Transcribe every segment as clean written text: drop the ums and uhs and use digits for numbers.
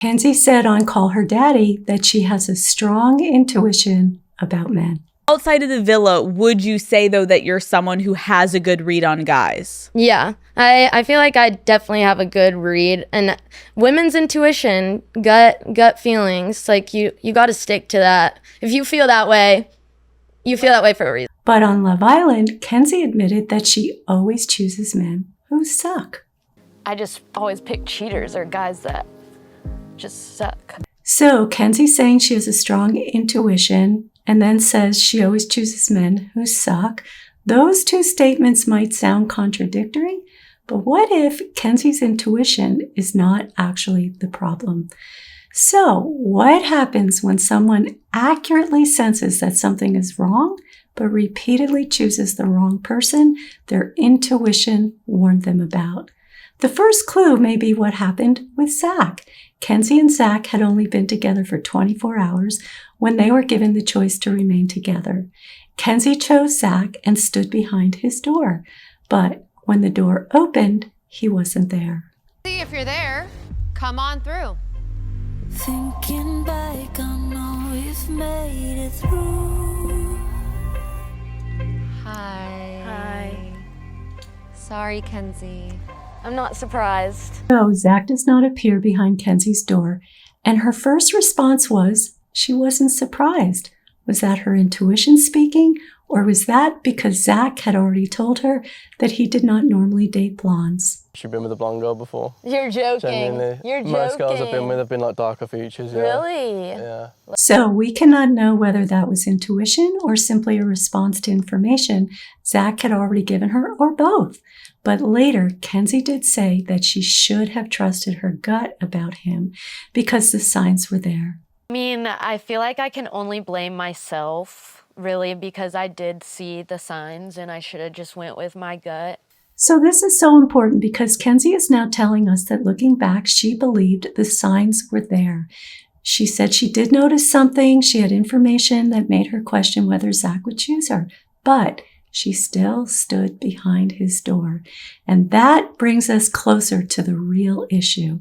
Kenzie said on Call Her Daddy that she has a strong intuition about men. Outside of the villa, would you say, though, that you're someone who has a good read on guys? Yeah, I feel like I definitely have a good read. And women's intuition, gut feelings, like you got to stick to that. If you feel that way, you feel that way for a reason. But on Love Island, Kenzie admitted that she always chooses men who suck. I just always pick cheaters or guys that just suck. So Kenzie's saying she has a strong intuition and then says she always chooses men who suck. Those two statements might sound contradictory, but what if Kenzie's intuition is not actually the problem? So what happens when someone accurately senses that something is wrong, but repeatedly chooses the wrong person their intuition warned them about? The first clue may be what happened with Zach. Kenzie and Zach had only been together for 24 hours when they were given the choice to remain together. Kenzie chose Zach and stood behind his door. But when the door opened, he wasn't there. See if you're there, come on through. Thinking back, I know we've made it through. Hi. Sorry, Kenzie. I'm not surprised. So Zach does not appear behind Kenzie's door, and her first response was she wasn't surprised. Was that her intuition speaking, or was that because Zach had already told her that he did not normally date blondes? She's been with a blonde girl before. You're joking. Genuinely. You're joking. Most girls I've been with have been like darker features. Yeah. Really? Yeah. So we cannot know whether that was intuition or simply a response to information Zach had already given her, or both. But later, Kenzie did say that she should have trusted her gut about him because the signs were there. I mean, I feel like I can only blame myself, really, because I did see the signs and I should have just went with my gut. So this is so important because Kenzie is now telling us that looking back, she believed the signs were there. She said she did notice something. She had information that made her question whether Zach would choose her, but she still stood behind his door. And that brings us closer to the real issue.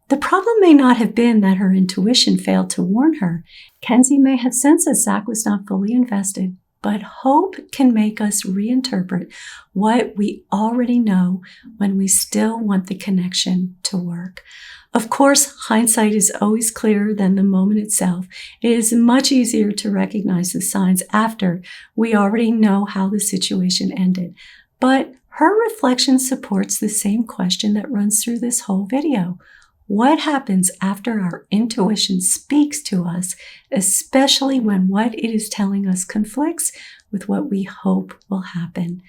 The problem may not have been that her intuition failed to warn her. Kenzie may have sensed that Zach was not fully invested, but hope can make us reinterpret what we already know when we still want the connection to work. Of course, hindsight is always clearer than the moment itself. It is much easier to recognize the signs after we already know how the situation ended. But her reflection supports the same question that runs through this whole video. What happens after our intuition speaks to us, especially when what it is telling us conflicts with what we hope will happen?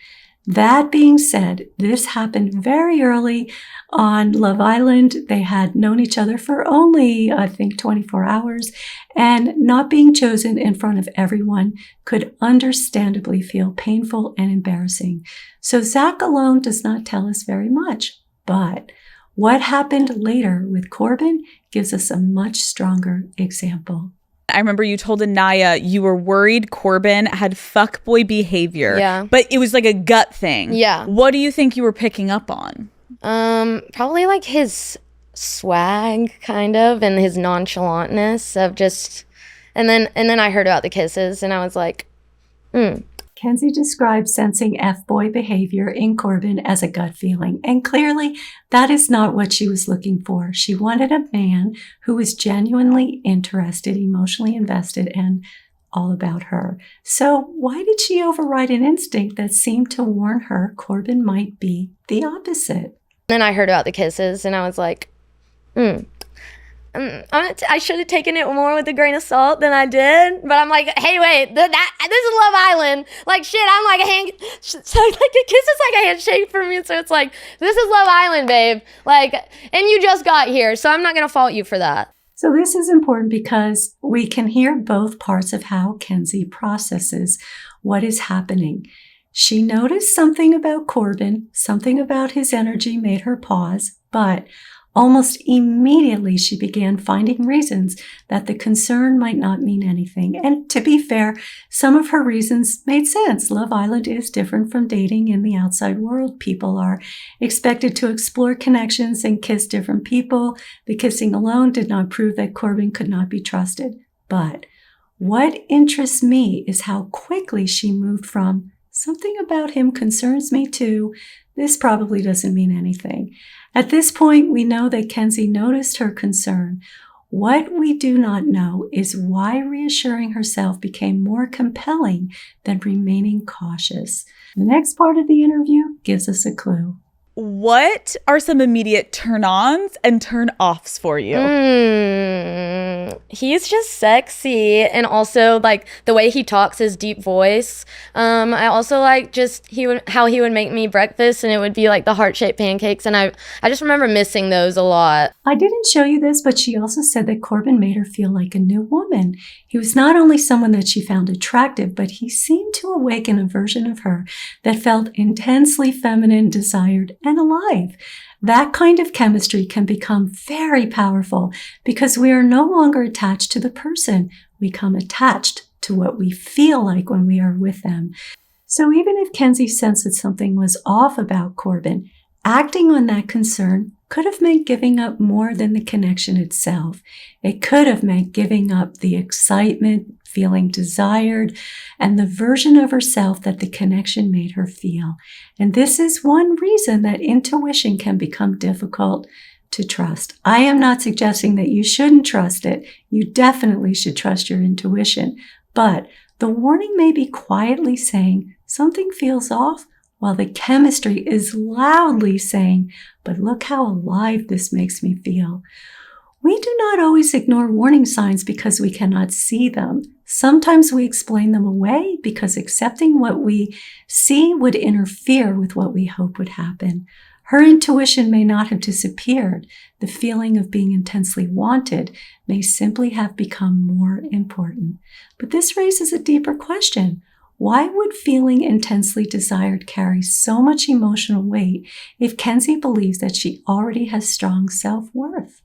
That being said, this happened very early on Love Island. They had known each other for only, I think, 24 hours, and not being chosen in front of everyone could understandably feel painful and embarrassing. So Zach alone does not tell us very much, but what happened later with Corbin gives us a much stronger example. I remember you told Anaya you were worried Corbin had fuckboy behavior. Yeah. But it was like a gut thing. Yeah. What do you think you were picking up on? Probably like his swag, kind of, and his nonchalantness of just, and then I heard about the kisses, and I was like, Kenzie describes sensing F-boy behavior in Corbin as a gut feeling, and clearly that is not what she was looking for. She wanted a man who was genuinely interested, emotionally invested, and all about her. So why did she override an instinct that seemed to warn her Corbin might be the opposite? Then I heard about the kisses, and I was like, I should have taken it more with a grain of salt than I did. But I'm like, hey, wait, this is Love Island. Like, shit, I'm like a kiss is like a handshake for me. So it's like, this is Love Island, babe. Like, and you just got here, so I'm not going to fault you for that. So this is important because we can hear both parts of how Kenzie processes what is happening. She noticed something about Corbin, something about his energy made her pause, but Almost immediately, she began finding reasons that the concern might not mean anything. And to be fair, some of her reasons made sense. Love Island is different from dating in the outside world. People are expected to explore connections and kiss different people. The kissing alone did not prove that Corbin could not be trusted. But what interests me is how quickly she moved from something about him concerns me too. This probably doesn't mean anything. At this point, we know that Kenzie noticed her concern. What we do not know is why reassuring herself became more compelling than remaining cautious. The next part of the interview gives us a clue. What are some immediate turn-ons and turn-offs for you? He's just sexy, and also like the way he talks, his deep voice. I also like just how he would make me breakfast, and it would be like the heart-shaped pancakes, and I just remember missing those a lot. I didn't show you this, but she also said that Corbin made her feel like a new woman. He was not only someone that she found attractive, but he seemed to awaken a version of her that felt intensely feminine, desired, and alive. That kind of chemistry can become very powerful because we are no longer attached to the person. We become attached to what we feel like when we are with them. So even if Kenzie sensed that something was off about Corbin, acting on that concern could have meant giving up more than the connection itself. It could have meant giving up the excitement, feeling desired, and the version of herself that the connection made her feel. And this is one reason that intuition can become difficult to trust. I am not suggesting that you shouldn't trust it. You definitely should trust your intuition. But the warning may be quietly saying something feels off, while the chemistry is loudly saying, but look how alive this makes me feel. We do not always ignore warning signs because we cannot see them. Sometimes we explain them away because accepting what we see would interfere with what we hope would happen. Her intuition may not have disappeared. The feeling of being intensely wanted may simply have become more important. But this raises a deeper question. Why would feeling intensely desired carry so much emotional weight if Kenzie believes that she already has strong self-worth?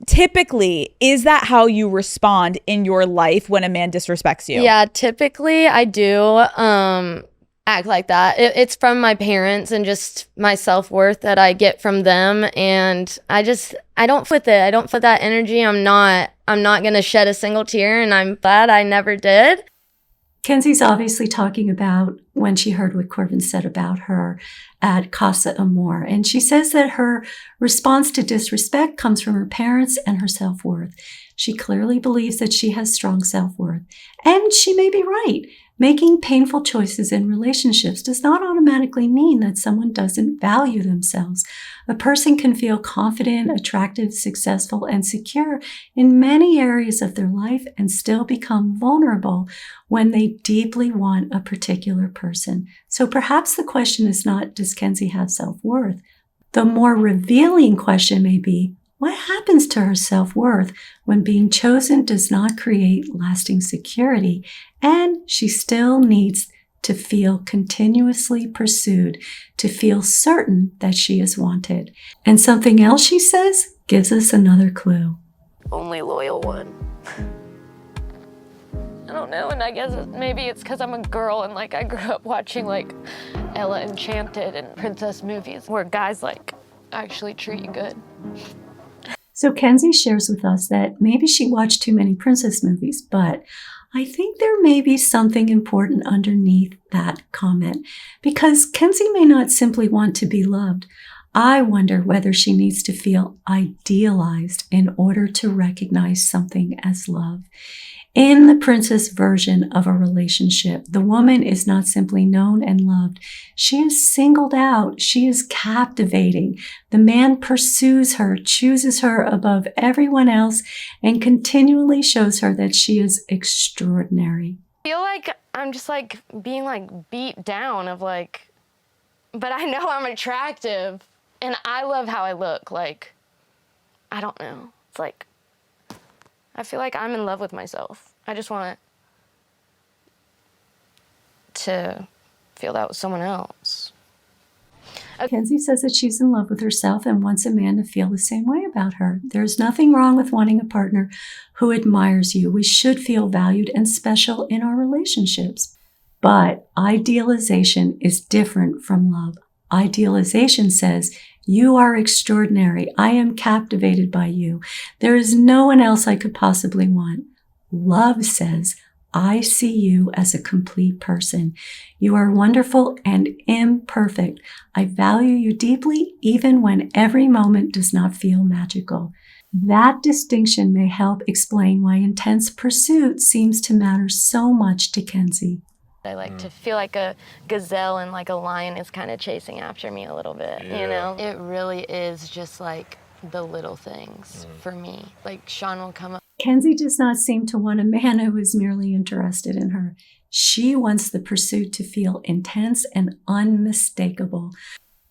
Typically, is that how you respond in your life when a man disrespects you? Yeah, typically I do act like that. It's from my parents and just my self-worth that I get from them, and I don't fit it. I don't fit that energy. I'm not gonna shed a single tear, and I'm glad I never did. Kenzie's obviously talking about when she heard what Corbin said about her at Casa Amor. And she says that her response to disrespect comes from her parents and her self-worth. She clearly believes that she has strong self-worth. And she may be right. Making painful choices in relationships does not automatically mean that someone doesn't value themselves. A person can feel confident, attractive, successful, and secure in many areas of their life and still become vulnerable when they deeply want a particular person. So perhaps the question is not, does Kenzie have self-worth? The more revealing question may be, what happens to her self-worth when being chosen does not create lasting security and she still needs to feel continuously pursued, to feel certain that she is wanted? And something else she says gives us another clue. Only loyal one. I don't know, and I guess maybe it's because I'm a girl and like I grew up watching like Ella Enchanted and princess movies where guys like actually treat you good. So Kenzie shares with us that maybe she watched too many princess movies, but I think there may be something important underneath that comment, because Kenzie may not simply want to be loved. I wonder whether she needs to feel idealized in order to recognize something as love. In the princess version of a relationship, the woman is not simply known and loved. She is singled out. She is captivating. The man pursues her, chooses her above everyone else, and continually shows her that she is extraordinary. I feel like I'm just like being like beat down of like, but I know I'm attractive and I love how I look. Like, I don't know. It's like, I feel like I'm in love with myself. I just want to feel that with someone else. Kenzie says that she's in love with herself and wants a man to feel the same way about her. There's nothing wrong with wanting a partner who admires you. We should feel valued and special in our relationships. But idealization is different from love. Idealization says, you are extraordinary. I am captivated by you. There is no one else I could possibly want. Love says, I see you as a complete person. You are wonderful and imperfect. I value you deeply, even when every moment does not feel magical. That distinction may help explain why intense pursuit seems to matter so much to Kenzie. I like to feel like a gazelle and like a lion is kind of chasing after me a little bit, you know? It really is just like the little things for me. Like Sean will come up. Kenzie does not seem to want a man who is merely interested in her. She wants the pursuit to feel intense and unmistakable.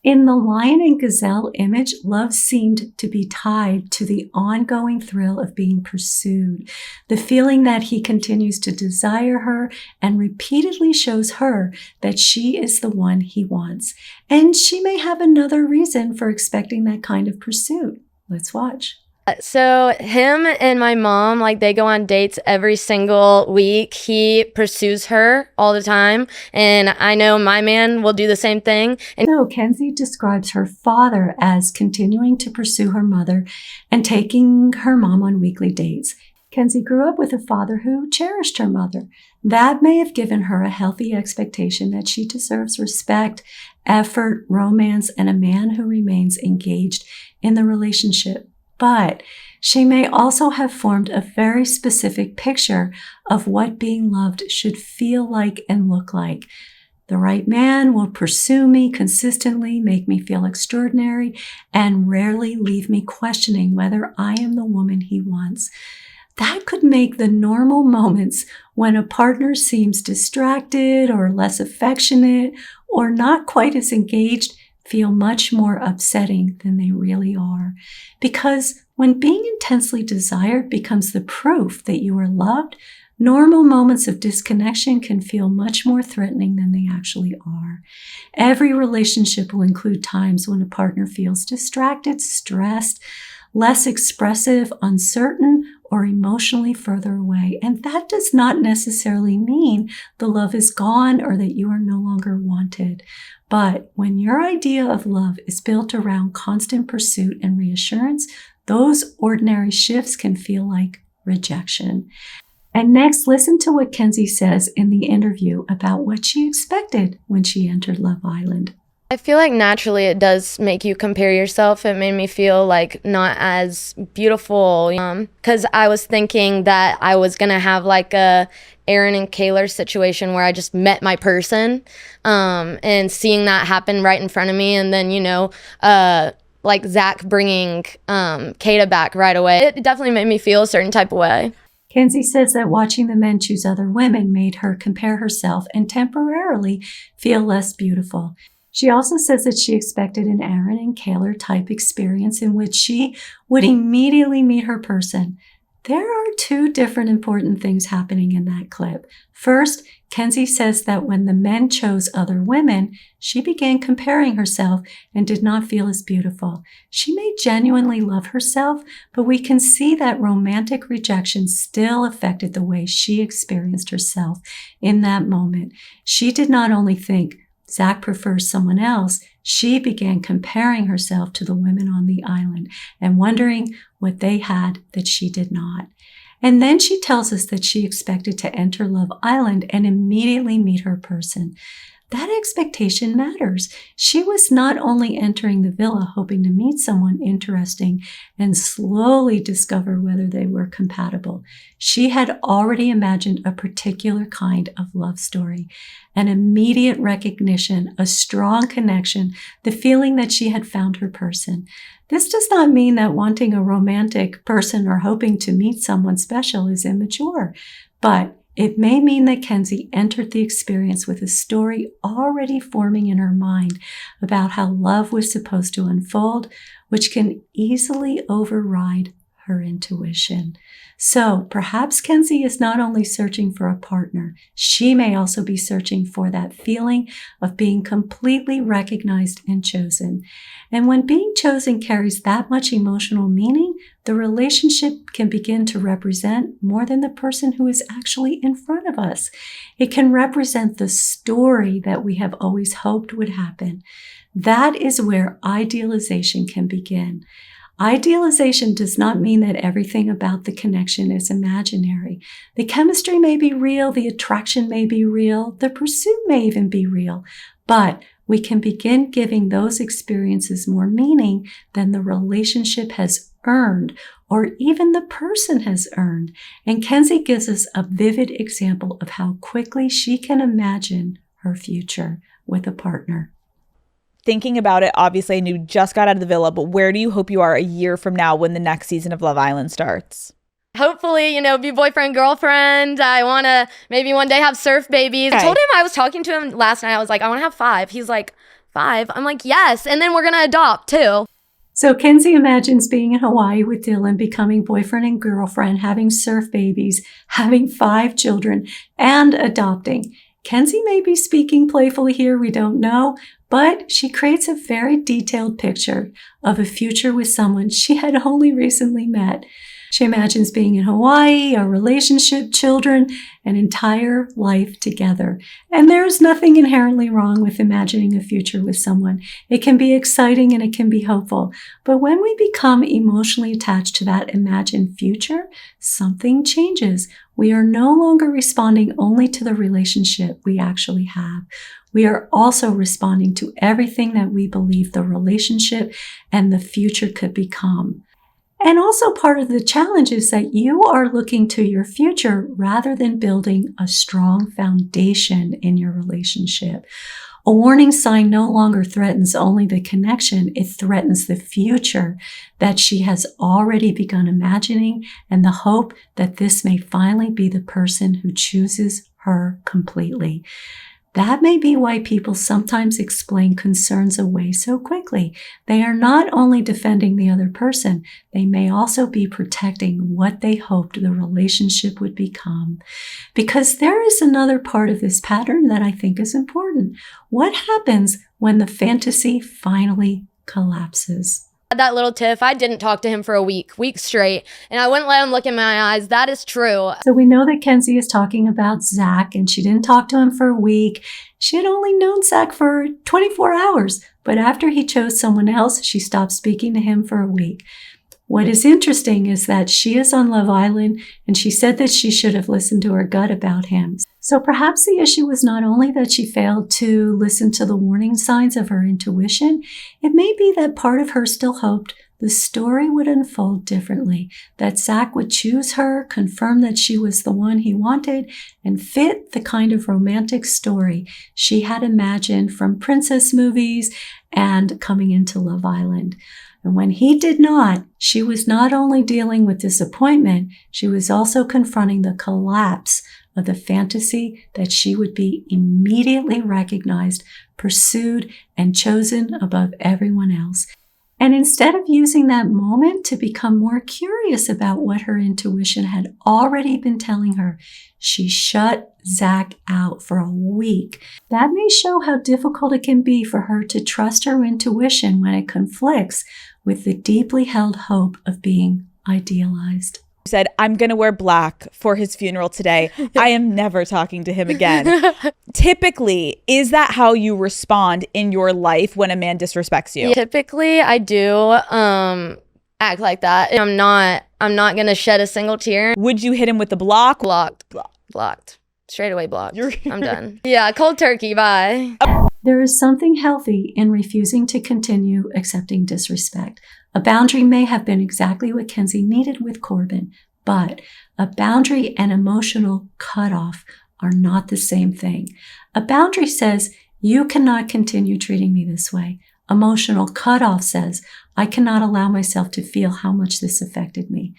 In the lion and gazelle image, love seemed to be tied to the ongoing thrill of being pursued, the feeling that he continues to desire her and repeatedly shows her that she is the one he wants. And she may have another reason for expecting that kind of pursuit. Let's watch. So him and my mom, like they go on dates every single week. He pursues her all the time. And I know my man will do the same thing. And So Kenzie describes her father as continuing to pursue her mother and taking her mom on weekly dates. Kenzie grew up with a father who cherished her mother. That may have given her a healthy expectation that she deserves respect, effort, romance, and a man who remains engaged in the relationship. But she may also have formed a very specific picture of what being loved should feel like and look like. The right man will pursue me consistently, make me feel extraordinary, and rarely leave me questioning whether I am the woman he wants. That could make the normal moments when a partner seems distracted or less affectionate or not quite as engaged feel much more upsetting than they really are. Because when being intensely desired becomes the proof that you are loved, normal moments of disconnection can feel much more threatening than they actually are. Every relationship will include times when a partner feels distracted, stressed, less expressive, uncertain, or emotionally further away. And that does not necessarily mean the love is gone or that you are no longer wanted. But when your idea of love is built around constant pursuit and reassurance, those ordinary shifts can feel like rejection. And next, listen to what Kenzie says in the interview about what she expected when she entered Love Island. I feel like naturally it does make you compare yourself. It made me feel like not as beautiful, because I was thinking that I was going to have like a Aaron and Kayla situation where I just met my person, and seeing that happen right in front of me. And then, like Zach bringing Kata back right away. It definitely made me feel a certain type of way. Kenzie says that watching the men choose other women made her compare herself and temporarily feel less beautiful. She also says that she expected an Aaron and Kayla type experience in which she would immediately meet her person. There are two different important things happening in that clip. First, Kenzie says that when the men chose other women, she began comparing herself and did not feel as beautiful. She may genuinely love herself, but we can see that romantic rejection still affected the way she experienced herself in that moment. She did not only think, Zach prefers someone else, she began comparing herself to the women on the island and wondering what they had that she did not. And then she tells us that she expected to enter Love Island and immediately meet her person. That expectation matters. She was not only entering the villa hoping to meet someone interesting and slowly discover whether they were compatible. She had already imagined a particular kind of love story, an immediate recognition, a strong connection, the feeling that she had found her person. This does not mean that wanting a romantic person or hoping to meet someone special is immature, but it may mean that Kenzie entered the experience with a story already forming in her mind about how love was supposed to unfold, which can easily override her intuition. So perhaps Kenzie is not only searching for a partner, she may also be searching for that feeling of being completely recognized and chosen. And when being chosen carries that much emotional meaning, the relationship can begin to represent more than the person who is actually in front of us. It can represent the story that we have always hoped would happen. That is where idealization can begin. Idealization does not mean that everything about the connection is imaginary. The chemistry may be real, the attraction may be real, the pursuit may even be real, but we can begin giving those experiences more meaning than the relationship has earned or even the person has earned. And Kenzie gives us a vivid example of how quickly she can imagine her future with a partner. Thinking about it, obviously I knew you just got out of the villa, but where do you hope you are a year from now when the next season of Love Island starts? Hopefully, be boyfriend, girlfriend. I want to maybe one day have surf babies. Okay. I told him, I was talking to him last night. I was like, I want to have 5. He's like, 5? I'm like, yes. And then we're going to adopt too. So Kenzie imagines being in Hawaii with Dylan, becoming boyfriend and girlfriend, having surf babies, having 5 children, and adopting. Kenzie may be speaking playfully here, we don't know, but she creates a very detailed picture of a future with someone she had only recently met. She imagines being in Hawaii, a relationship, children, an entire life together. And there's nothing inherently wrong with imagining a future with someone. It can be exciting and it can be hopeful. But when we become emotionally attached to that imagined future, something changes. We are no longer responding only to the relationship we actually have. We are also responding to everything that we believe the relationship and the future could become. And also part of the challenge is that you are looking to your future rather than building a strong foundation in your relationship. A warning sign no longer threatens only the connection, it threatens the future that she has already begun imagining and the hope that this may finally be the person who chooses her completely. That may be why people sometimes explain concerns away so quickly. They are not only defending the other person, they may also be protecting what they hoped the relationship would become. Because there is another part of this pattern that I think is important. What happens when the fantasy finally collapses? That little tiff, I didn't talk to him for a week straight, and I wouldn't let him look in my eyes. That is true. So we know that Kenzie is talking about Zach, and she didn't talk to him for a week. She had only known Zach for 24 hours, but after he chose someone else, she stopped speaking to him for a week. What is interesting is that she is on Love Island, and she said that she should have listened to her gut about him. So perhaps the issue was not only that she failed to listen to the warning signs of her intuition, it may be that part of her still hoped the story would unfold differently, that Zach would choose her, confirm that she was the one he wanted, and fit the kind of romantic story she had imagined from princess movies and coming into Love Island. And when he did not, she was not only dealing with disappointment, she was also confronting the collapse of the fantasy that she would be immediately recognized, pursued, and chosen above everyone else. And instead of using that moment to become more curious about what her intuition had already been telling her, she shut Zach out for a week. That may show how difficult it can be for her to trust her intuition when it conflicts with the deeply held hope of being idealized. Said, I'm going to wear black for his funeral today. I am never talking to him again. Typically, is that how you respond in your life when a man disrespects you? Typically, I do act like that. I'm not going to shed a single tear. Would you hit him with the block? Blocked. Straight away blocked. I'm done. Yeah, cold turkey, bye. There is something healthy in refusing to continue accepting disrespect. A boundary may have been exactly what Kenzie needed with Corbin, but a boundary and emotional cutoff are not the same thing. A boundary says, you cannot continue treating me this way. Emotional cutoff says, I cannot allow myself to feel how much this affected me.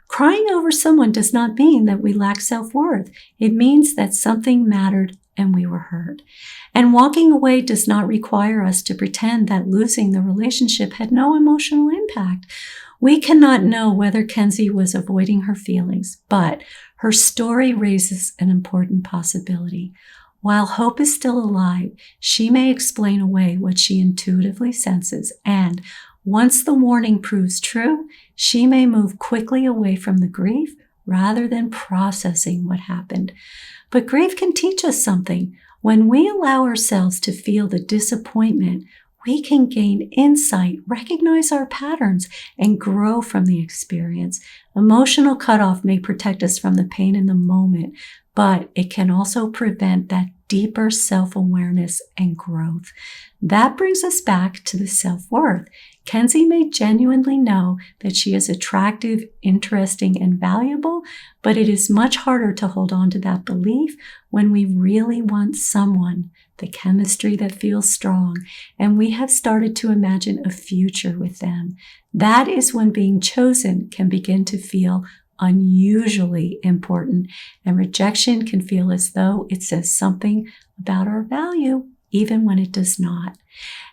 Crying over someone does not mean that we lack self-worth. It means that something mattered and we were hurt. And walking away does not require us to pretend that losing the relationship had no emotional impact. We cannot know whether Kenzie was avoiding her feelings, but her story raises an important possibility. While hope is still alive, she may explain away what she intuitively senses, and once the warning proves true, she may move quickly away from the grief rather than processing what happened. But grief can teach us something. When we allow ourselves to feel the disappointment, we can gain insight, recognize our patterns, and grow from the experience. Emotional cutoff may protect us from the pain in the moment, but it can also prevent that deeper self-awareness and growth. That brings us back to the self-worth. Kenzie may genuinely know that she is attractive, interesting, and valuable, but it is much harder to hold on to that belief when we really want someone, the chemistry that feels strong, and we have started to imagine a future with them. That is when being chosen can begin to feel unusually important, and rejection can feel as though it says something about our value, even when it does not.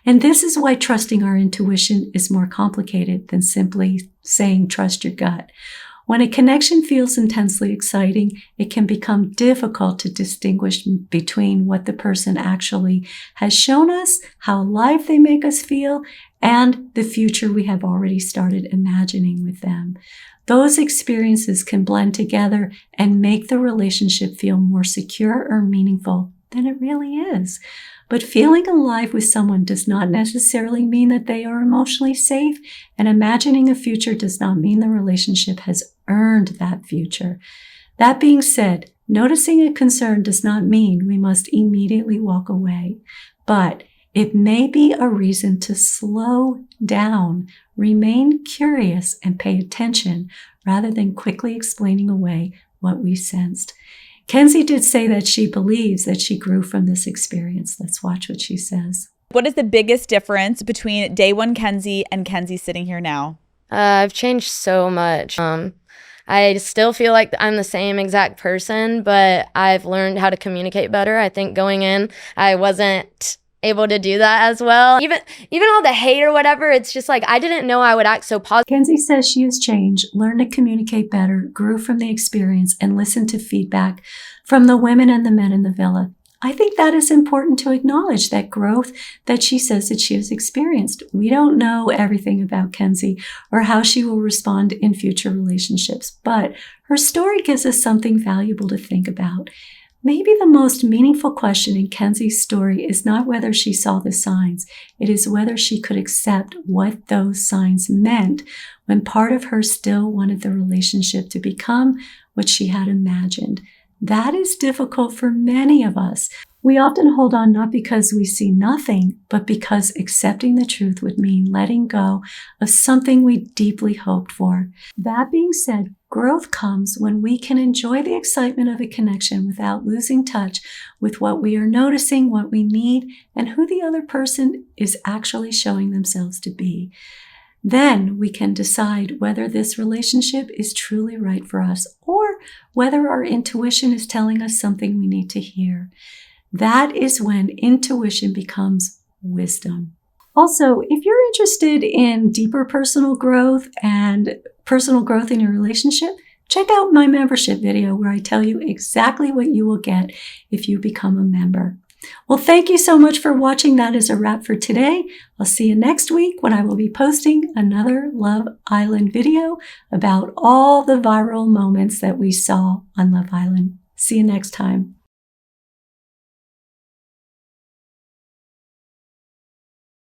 And this is why trusting our intuition is more complicated than simply saying trust your gut. When a connection feels intensely exciting, it can become difficult to distinguish between what the person actually has shown us, how alive they make us feel, and the future we have already started imagining with them. Those experiences can blend together and make the relationship feel more secure or meaningful than it really is. But feeling alive with someone does not necessarily mean that they are emotionally safe, and imagining a future does not mean the relationship has earned that future. That being said, noticing a concern does not mean we must immediately walk away, but it may be a reason to slow down, remain curious, and pay attention rather than quickly explaining away what we sensed. Kenzie did say that she believes that she grew from this experience. Let's watch what she says. What is the biggest difference between day one Kenzie and Kenzie sitting here now? I've changed so much. I still feel like I'm the same exact person, but I've learned how to communicate better. I think going in, I wasn't able to do that as well. Even all the hate or whatever, it's just like I didn't know I would act so positive. Kenzie says she has changed, learned to communicate better, grew from the experience, and listened to feedback from the women and the men in the villa. I think that is important to acknowledge, that growth that she says that she has experienced. We don't know everything about Kenzie or how she will respond in future relationships, but her story gives us something valuable to think about. Maybe the most meaningful question in Kenzie's story is not whether she saw the signs. It is whether she could accept what those signs meant when part of her still wanted the relationship to become what she had imagined. That is difficult for many of us. We often hold on not because we see nothing, but because accepting the truth would mean letting go of something we deeply hoped for. That being said, growth comes when we can enjoy the excitement of a connection without losing touch with what we are noticing, what we need, and who the other person is actually showing themselves to be. Then we can decide whether this relationship is truly right for us or whether our intuition is telling us something we need to hear. That is when intuition becomes wisdom. Also, if you're interested in deeper personal growth and personal growth in your relationship, check out my membership video where I tell you exactly what you will get if you become a member. Well, thank you so much for watching. That is a wrap for today. I'll see you next week when I will be posting another Love Island video about all the viral moments that we saw on Love Island. See you next time.